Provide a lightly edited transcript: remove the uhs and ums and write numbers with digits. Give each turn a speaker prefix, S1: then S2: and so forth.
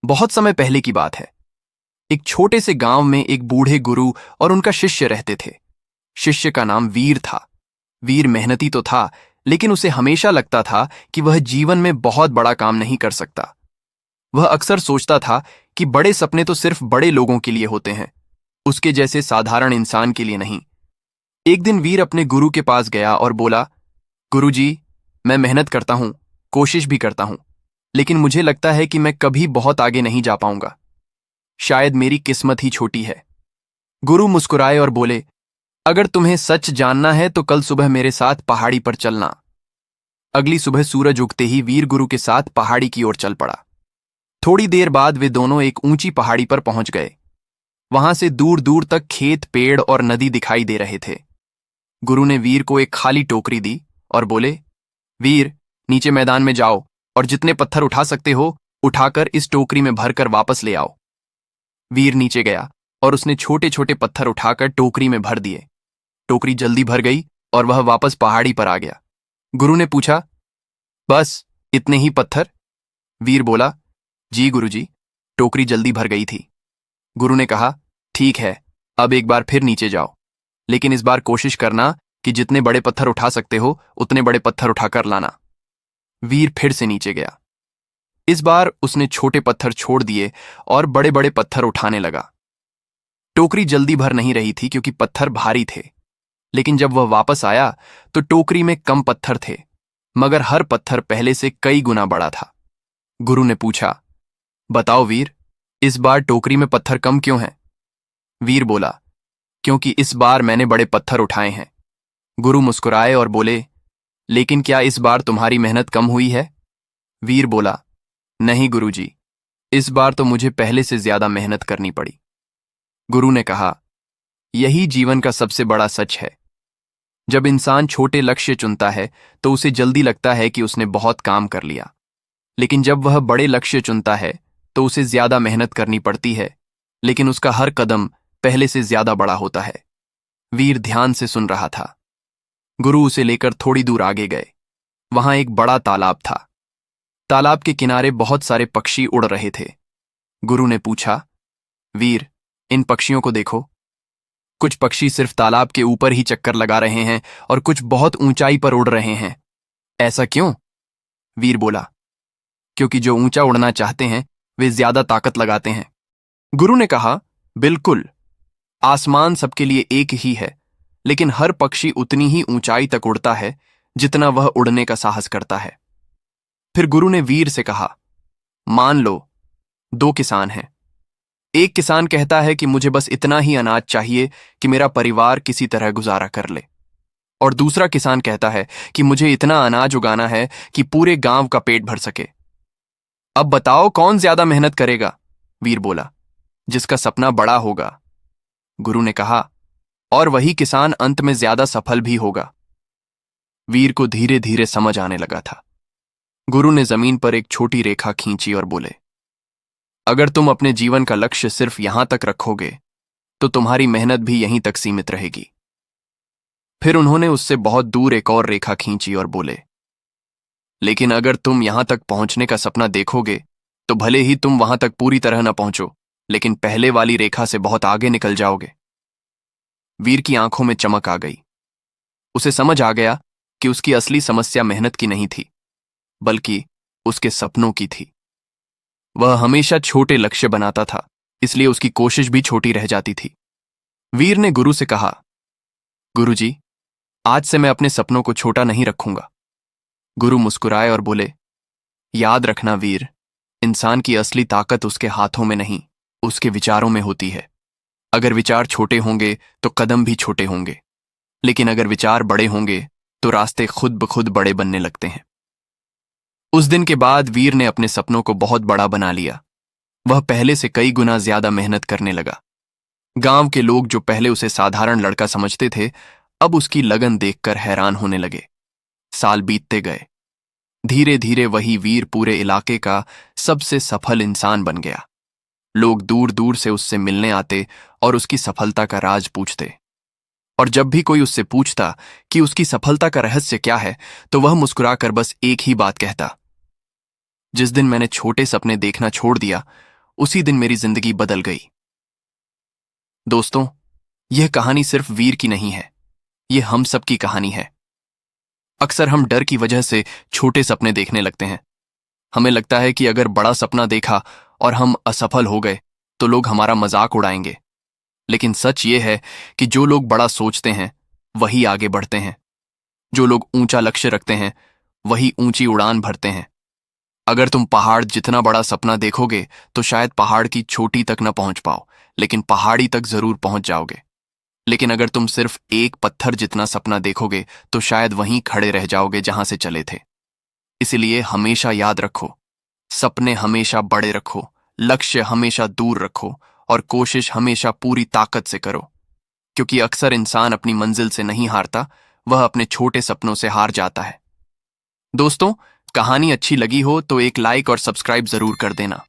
S1: बहुत समय पहले की बात है। एक छोटे से गांव में एक बूढ़े गुरु और उनका शिष्य रहते थे। शिष्य का नाम वीर था। वीर मेहनती तो था, लेकिन उसे हमेशा लगता था कि वह जीवन में बहुत बड़ा काम नहीं कर सकता। वह अक्सर सोचता था कि बड़े सपने तो सिर्फ बड़े लोगों के लिए होते हैं, उसके जैसे साधारण इंसान के लिए नहीं। एक दिन वीर अपने गुरु के पास गया और बोला, गुरुजी, मैं मेहनत करता हूं, कोशिश भी करता हूं, लेकिन मुझे लगता है कि मैं कभी बहुत आगे नहीं जा पाऊंगा। शायद मेरी किस्मत ही छोटी है। गुरु मुस्कुराए और बोले, अगर तुम्हें सच जानना है तो कल सुबह मेरे साथ पहाड़ी पर चलना। अगली सुबह सूरज उगते ही वीर गुरु के साथ पहाड़ी की ओर चल पड़ा। थोड़ी देर बाद वे दोनों एक ऊंची पहाड़ी पर पहुंच गए। वहां से दूर दूर तक खेत, पेड़ और नदी दिखाई दे रहे थे। गुरु ने वीर को एक खाली टोकरी दी और बोले, वीर, नीचे मैदान में जाओ और जितने पत्थर उठा सकते हो उठाकर इस टोकरी में भरकर वापस ले आओ। वीर नीचे गया और उसने छोटे छोटे पत्थर उठाकर टोकरी में भर दिए। टोकरी जल्दी भर गई और वह वापस पहाड़ी पर आ गया। गुरु ने पूछा, बस इतने ही पत्थर? वीर बोला, जी गुरुजी, टोकरी जल्दी भर गई थी। गुरु ने कहा, ठीक है, अब एक बार फिर नीचे जाओ, लेकिन इस बार कोशिश करना कि जितने बड़े पत्थर उठा सकते हो उतने बड़े पत्थर उठाकर लाना। वीर फिर से नीचे गया। इस बार उसने छोटे पत्थर छोड़ दिए और बड़े बड़े पत्थर उठाने लगा। टोकरी जल्दी भर नहीं रही थी क्योंकि पत्थर भारी थे, लेकिन जब वह वापस आया तो टोकरी में कम पत्थर थे, मगर हर पत्थर पहले से कई गुना बड़ा था। गुरु ने पूछा, बताओ वीर, इस बार टोकरी में पत्थर कम क्यों हैं? वीर बोला, क्योंकि इस बार मैंने बड़े पत्थर उठाए हैं। गुरु मुस्कुराए और बोले, लेकिन क्या इस बार तुम्हारी मेहनत कम हुई है? वीर बोला, नहीं गुरुजी, इस बार तो मुझे पहले से ज्यादा मेहनत करनी पड़ी। गुरु ने कहा, यही जीवन का सबसे बड़ा सच है। जब इंसान छोटे लक्ष्य चुनता है तो उसे जल्दी लगता है कि उसने बहुत काम कर लिया, लेकिन जब वह बड़े लक्ष्य चुनता है तो उसे ज्यादा मेहनत करनी पड़ती है, लेकिन उसका हर कदम पहले से ज्यादा बड़ा होता है। वीर ध्यान से सुन रहा था। गुरु उसे लेकर थोड़ी दूर आगे गए। वहां एक बड़ा तालाब था। तालाब के किनारे बहुत सारे पक्षी उड़ रहे थे। गुरु ने पूछा, वीर, इन पक्षियों को देखो। कुछ पक्षी सिर्फ तालाब के ऊपर ही चक्कर लगा रहे हैं और कुछ बहुत ऊंचाई पर उड़ रहे हैं। ऐसा क्यों? वीर बोला, क्योंकि जो ऊंचा उड़ना चाहते हैं वे ज्यादा ताकत लगाते हैं। गुरु ने कहा, बिल्कुल, आसमान सबके लिए एक ही है, लेकिन हर पक्षी उतनी ही ऊंचाई तक उड़ता है जितना वह उड़ने का साहस करता है। फिर गुरु ने वीर से कहा, मान लो दो किसान हैं। एक किसान कहता है कि मुझे बस इतना ही अनाज चाहिए कि मेरा परिवार किसी तरह गुजारा कर ले, और दूसरा किसान कहता है कि मुझे इतना अनाज उगाना है कि पूरे गांव का पेट भर सके। अब बताओ कौन ज्यादा मेहनत करेगा? वीर बोला, जिसका सपना बड़ा होगा। गुरु ने कहा, और वही किसान अंत में ज्यादा सफल भी होगा। वीर को धीरे धीरे समझ आने लगा था। गुरु ने जमीन पर एक छोटी रेखा खींची और बोले, अगर तुम अपने जीवन का लक्ष्य सिर्फ यहां तक रखोगे तो तुम्हारी मेहनत भी यहीं तक सीमित रहेगी। फिर उन्होंने उससे बहुत दूर एक और रेखा खींची और बोले, लेकिन अगर तुम यहां तक पहुंचने का सपना देखोगे तो भले ही तुम वहां तक पूरी तरह न पहुंचो, लेकिन पहले वाली रेखा से बहुत आगे निकल जाओगे। वीर की आंखों में चमक आ गई। उसे समझ आ गया कि उसकी असली समस्या मेहनत की नहीं थी, बल्कि उसके सपनों की थी। वह हमेशा छोटे लक्ष्य बनाता था, इसलिए उसकी कोशिश भी छोटी रह जाती थी। वीर ने गुरु से कहा, गुरुजी, आज से मैं अपने सपनों को छोटा नहीं रखूंगा। गुरु मुस्कुराए और बोले, याद रखना वीर, इंसान की असली ताकत उसके हाथों में नहीं, उसके विचारों में होती है। अगर विचार छोटे होंगे तो कदम भी छोटे होंगे, लेकिन अगर विचार बड़े होंगे तो रास्ते खुद ब खुद बड़े बनने लगते हैं। उस दिन के बाद वीर ने अपने सपनों को बहुत बड़ा बना लिया। वह पहले से कई गुना ज्यादा मेहनत करने लगा। गांव के लोग जो पहले उसे साधारण लड़का समझते थे, अब उसकी लगन देखकर हैरान होने लगे। साल बीतते गए। धीरे धीरे वही वीर पूरे इलाके का सबसे सफल इंसान बन गया। लोग दूर दूर से उससे मिलने आते और उसकी सफलता का राज पूछते। और जब भी कोई उससे पूछता कि उसकी सफलता का रहस्य क्या है, तो वह मुस्कुराकर बस एक ही बात कहता, जिस दिन मैंने छोटे सपने देखना छोड़ दिया उसी दिन मेरी जिंदगी बदल गई। दोस्तों, यह कहानी सिर्फ वीर की नहीं है, यह हम सब की कहानी है। अक्सर हम डर की वजह से छोटे सपने देखने लगते हैं। हमें लगता है कि अगर बड़ा सपना देखा और हम असफल हो गए तो लोग हमारा मजाक उड़ाएंगे। लेकिन सच ये है कि जो लोग बड़ा सोचते हैं वही आगे बढ़ते हैं। जो लोग ऊंचा लक्ष्य रखते हैं वही ऊंची उड़ान भरते हैं। अगर तुम पहाड़ जितना बड़ा सपना देखोगे तो शायद पहाड़ की चोटी तक न पहुंच पाओ, लेकिन पहाड़ी तक जरूर पहुंच जाओगे। लेकिन अगर तुम सिर्फ एक पत्थर जितना सपना देखोगे तो शायद वहीं खड़े रह जाओगे जहां से चले थे। इसलिए हमेशा याद रखो, सपने हमेशा बड़े रखो, लक्ष्य हमेशा दूर रखो और कोशिश हमेशा पूरी ताकत से करो। क्योंकि अक्सर इंसान अपनी मंजिल से नहीं हारता, वह अपने छोटे सपनों से हार जाता है। दोस्तों, कहानी अच्छी लगी हो तो एक लाइक और सब्सक्राइब जरूर कर देना।